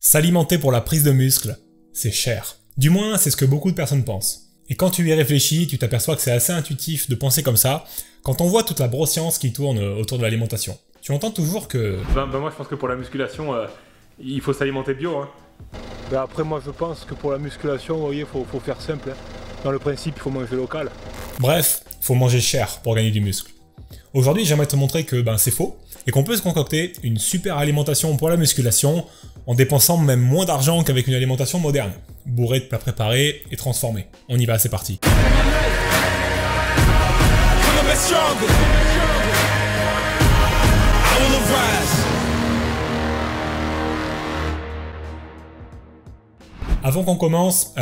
S'alimenter pour la prise de muscle, c'est cher. Du moins, c'est ce que beaucoup de personnes pensent. Et quand tu y réfléchis, tu t'aperçois que c'est assez intuitif de penser comme ça, quand on voit toute la broscience qui tourne autour de l'alimentation. Tu entends toujours que... moi je pense que pour la musculation, il faut s'alimenter bio. Hein. Après moi je pense que pour la musculation, vous voyez, faut faire simple. Hein. Dans le principe, il faut manger local. Bref, faut manger cher pour gagner du muscle. Aujourd'hui, j'aimerais te montrer que c'est faux, et qu'on peut se concocter une super alimentation pour la musculation, en dépensant même moins d'argent qu'avec une alimentation moderne, bourrée de plats préparés et transformés. On y va, c'est parti. Avant qu'on commence,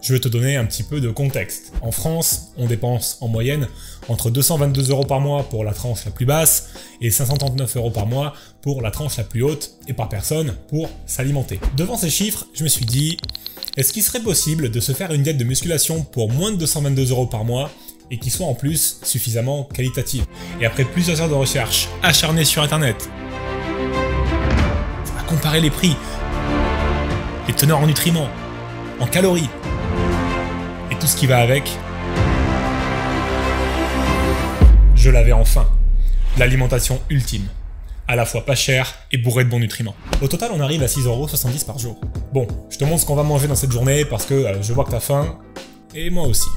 je vais te donner un petit peu de contexte. En France, on dépense en moyenne entre 222 € par mois pour la tranche la plus basse et 539 € par mois pour la tranche la plus haute et par personne pour s'alimenter. Devant ces chiffres, je me suis dit, est-ce qu'il serait possible de se faire une diète de musculation pour moins de 222 € par mois et qui soit en plus suffisamment qualitative? Et après plusieurs heures de recherche acharnées sur internet, à comparer les prix, les teneurs en nutriments, en calories, et tout ce qui va avec, je l'avais enfin. L'alimentation ultime, à la fois pas chère et bourrée de bons nutriments. Au total, on arrive à 6,70 € par jour. Bon, je te montre ce qu'on va manger dans cette journée parce que je vois que t'as faim, et moi aussi.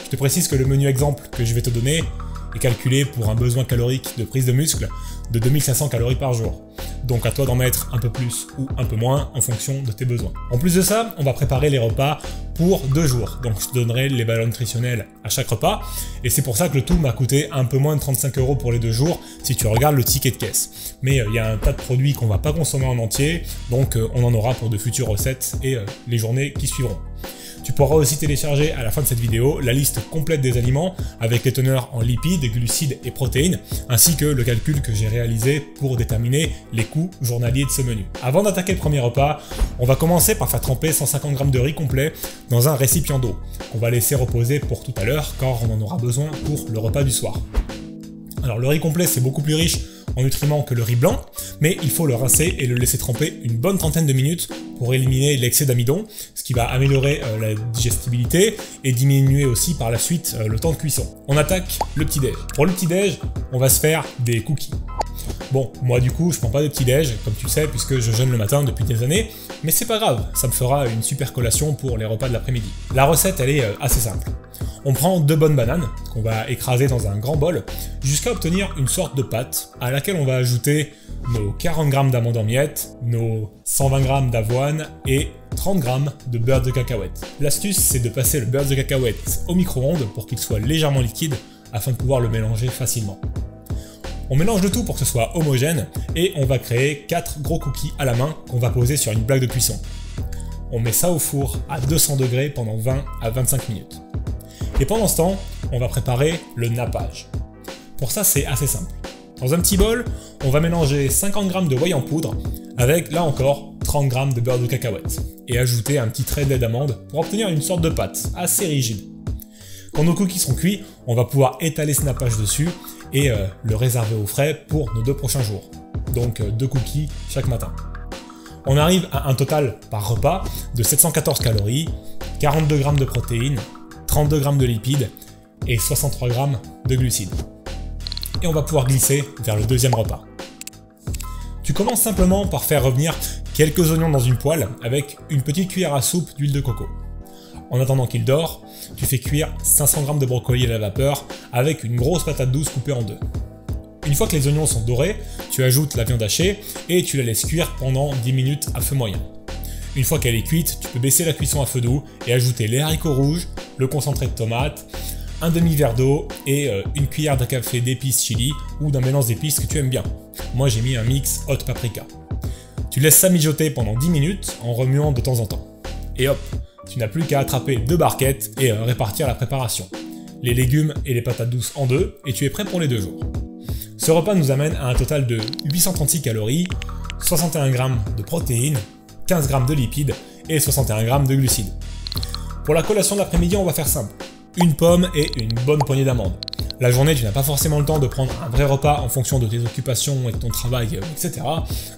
Je te précise que le menu exemple que je vais te donner est calculé pour un besoin calorique de prise de muscle de 2500 calories par jour. Donc à toi d'en mettre un peu plus ou un peu moins en fonction de tes besoins. En plus de ça, on va préparer les repas pour 2 jours. Donc je te donnerai les valeurs nutritionnelles à chaque repas. Et c'est pour ça que le tout m'a coûté un peu moins de 35 € pour les 2 jours si tu regardes le ticket de caisse. Mais il y a un tas de produits qu'on va pas consommer en entier, donc on en aura pour de futures recettes et les journées qui suivront. Tu pourras aussi télécharger à la fin de cette vidéo la liste complète des aliments avec les teneurs en lipides, glucides et protéines, ainsi que le calcul que j'ai réalisé pour déterminer les coûts journaliers de ce menu. Avant d'attaquer le premier repas, on va commencer par faire tremper 150 g de riz complet dans un récipient d'eau, qu'on va laisser reposer pour tout à l'heure car on en aura besoin pour le repas du soir. Alors le riz complet c'est beaucoup plus riche en nutriments que le riz blanc, mais il faut le rincer et le laisser tremper une bonne trentaine de minutes pour éliminer l'excès d'amidon, ce qui va améliorer la digestibilité et diminuer aussi par la suite le temps de cuisson. On attaque le petit-déj. Pour le petit-déj, on va se faire des cookies. Bon, moi du coup, je prends pas de petit-déj, comme tu le sais, puisque je jeûne le matin depuis des années, mais c'est pas grave, ça me fera une super collation pour les repas de l'après-midi. La recette, elle est assez simple. On prend 2 bonnes bananes, qu'on va écraser dans un grand bol, jusqu'à obtenir une sorte de pâte, à laquelle on va ajouter nos 40 g d'amandes en miettes, nos 120 g d'avoine et 30 g de beurre de cacahuète. L'astuce, c'est de passer le beurre de cacahuète au micro-ondes pour qu'il soit légèrement liquide, afin de pouvoir le mélanger facilement. On mélange le tout pour que ce soit homogène, et on va créer 4 gros cookies à la main qu'on va poser sur une plaque de cuisson. On met ça au four à 200 degrés pendant 20 à 25 minutes. Et pendant ce temps, on va préparer le nappage. Pour ça, c'est assez simple. Dans un petit bol, on va mélanger 50 g de whey en poudre avec, là encore, 30 g de beurre de cacahuète et ajouter un petit trait de lait d'amande pour obtenir une sorte de pâte assez rigide. Quand nos cookies sont cuits, on va pouvoir étaler ce nappage dessus et le réserver au frais pour nos 2 prochains jours. Donc 2 cookies chaque matin. On arrive à un total par repas de 714 calories, 42 g de protéines, 32 g de lipides et 63 g de glucides. Et on va pouvoir glisser vers le deuxième repas. Tu commences simplement par faire revenir quelques oignons dans une poêle avec une petite cuillère à soupe d'huile de coco. En attendant qu'il dore, tu fais cuire 500 g de brocoli à la vapeur avec une grosse patate douce coupée en 2. Une fois que les oignons sont dorés, tu ajoutes la viande hachée et tu la laisses cuire pendant 10 minutes à feu moyen. Une fois qu'elle est cuite, tu peux baisser la cuisson à feu doux et ajouter les haricots rouges, le concentré de tomate, un demi-verre d'eau et une cuillère de café d'épices chili ou d'un mélange d'épices que tu aimes bien. Moi j'ai mis un mix hot paprika. Tu laisses ça mijoter pendant 10 minutes en remuant de temps en temps. Et hop, tu n'as plus qu'à attraper 2 barquettes et répartir la préparation. Les légumes et les patates douces en 2 et tu es prêt pour les 2 jours. Ce repas nous amène à un total de 836 calories, 61 g de protéines, 15 g de lipides et 61 g de glucides. Pour la collation de l'après-midi, on va faire simple. Une pomme et une bonne poignée d'amandes. La journée, tu n'as pas forcément le temps de prendre un vrai repas en fonction de tes occupations et de ton travail, etc.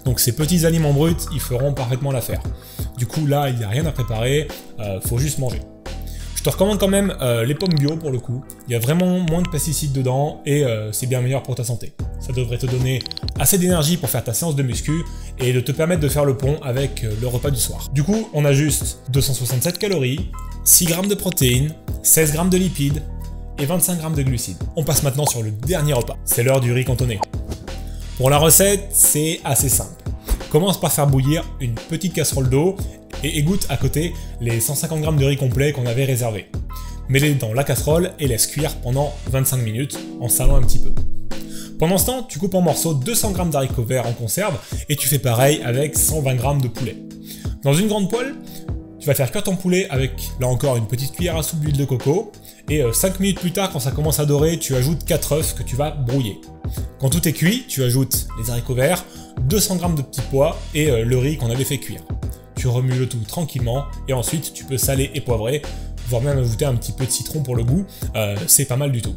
Donc ces petits aliments bruts, ils feront parfaitement l'affaire. Du coup là, il n'y a rien à préparer, faut juste manger. Je te recommande quand même les pommes bio pour le coup. Il y a vraiment moins de pesticides dedans et c'est bien meilleur pour ta santé. Ça devrait te donner assez d'énergie pour faire ta séance de muscu et de te permettre de faire le pont avec le repas du soir. Du coup, on a juste 267 calories, 6 grammes de protéines, 16 grammes de lipides et 25 grammes de glucides. On passe maintenant sur le dernier repas. C'est l'heure du riz cantonné. Pour la recette, c'est assez simple. Commence par faire bouillir une petite casserole d'eau et égoutte à côté les 150 g de riz complet qu'on avait réservé. Mets-les dans la casserole et laisse cuire pendant 25 minutes en salant un petit peu. Pendant ce temps, tu coupes en morceaux 200 g d'haricots verts en conserve et tu fais pareil avec 120 g de poulet. Dans une grande poêle, tu vas faire cuire ton poulet avec, là encore, une petite cuillère à soupe d'huile de coco et 5 minutes plus tard, quand ça commence à dorer, tu ajoutes 4 œufs que tu vas brouiller. Quand tout est cuit, tu ajoutes les haricots verts, 200 g de petits pois et le riz qu'on avait fait cuire. Tu remues le tout tranquillement et ensuite tu peux saler et poivrer, voire même ajouter un petit peu de citron pour le goût, c'est pas mal du tout.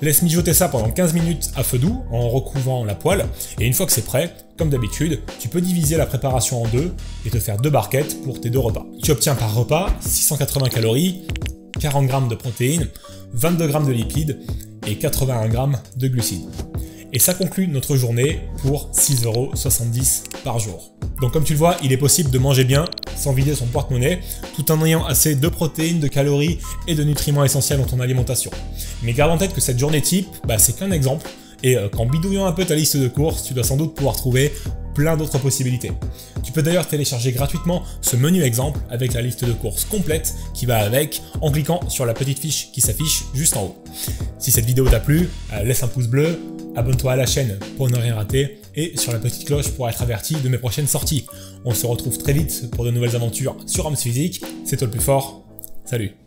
Laisse mijoter ça pendant 15 minutes à feu doux en recouvrant la poêle et une fois que c'est prêt, comme d'habitude, tu peux diviser la préparation en deux et te faire 2 barquettes pour tes 2 repas. Tu obtiens par repas 680 calories, 40 g de protéines, 22 g de lipides et 81 g de glucides. Et ça conclut notre journée pour 6,70 € par jour. Donc comme tu le vois, il est possible de manger bien sans vider son porte-monnaie, tout en ayant assez de protéines, de calories et de nutriments essentiels dans ton alimentation. Mais garde en tête que cette journée type, c'est qu'un exemple, et qu'en bidouillant un peu ta liste de courses, tu dois sans doute pouvoir trouver plein d'autres possibilités. Tu peux d'ailleurs télécharger gratuitement ce menu exemple avec la liste de courses complète qui va avec en cliquant sur la petite fiche qui s'affiche juste en haut. Si cette vidéo t'a plu, laisse un pouce bleu, abonne-toi à la chaîne pour ne rien rater et sur la petite cloche pour être averti de mes prochaines sorties. On se retrouve très vite pour de nouvelles aventures sur Homs Physique, c'est toi le plus fort, salut!